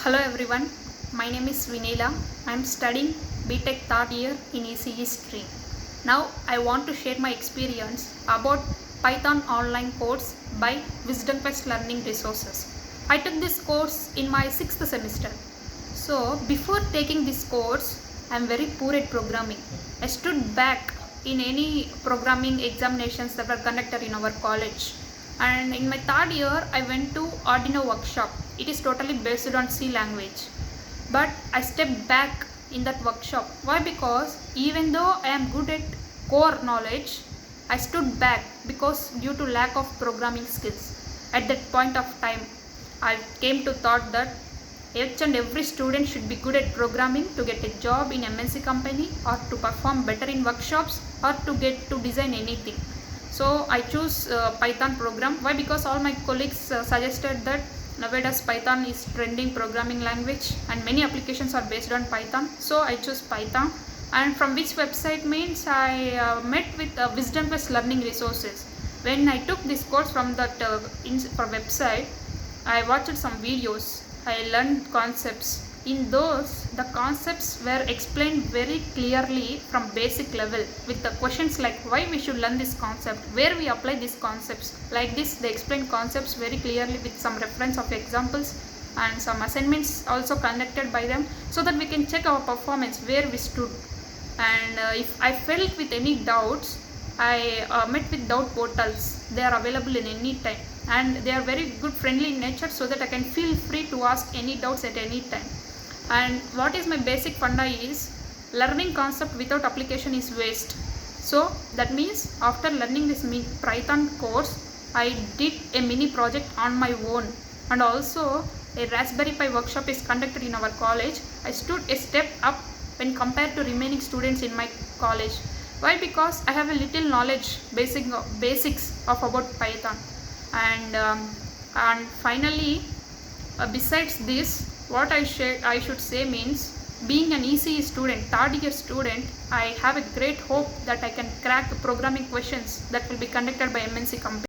Hello everyone, my name is Vinela. I am studying BTech third year in ECE stream. Now I want to share my experience about Python online course by Wisdom Quest Learning Resources. I took this course in my 6th semester. So before taking this course, I am very poor at programming. I stood back in any programming examinations that were conducted in our college. And in my third year, I went to Arduino workshop. It is totally based on C language. But I stepped back in that workshop. Why? Because even though I am good at core knowledge, I stood back because due to lack of programming skills. At that point of time, I came to thought that each and every student should be good at programming to get a job in MNC company or to perform better in workshops or to get to design anything. So I choose Python program. Why? Because all my colleagues suggested that nowadays Python is trending programming language and many applications are based on Python. So I choose Python. And from which website means I met with Wisdom Quest Learning Resources. When I took this course from that website, I watched some videos. I learned concepts. In those, the concepts were explained very clearly from basic level with the questions like why we should learn this concept, where we apply these concepts. Like this, they explain concepts very clearly with some reference of examples and some assignments also conducted by them so that we can check our performance where we stood. And if I felt with any doubts, I met with doubt portals. They are available in any time and they are very good friendly in nature so that I can feel free to ask any doubts at any time. And what is my basic funda is learning concept without application is waste. So that means after learning this Python course, I did a mini project on my own, and also a Raspberry Pi workshop is conducted in our college. I stood a step up when compared to remaining students in my college. Why? Because I have a little knowledge, basics of about Python. And finally, besides this, what I should say means, being an ECE student, third year student, I have a great hope that I can crack programming questions that will be conducted by MNC company.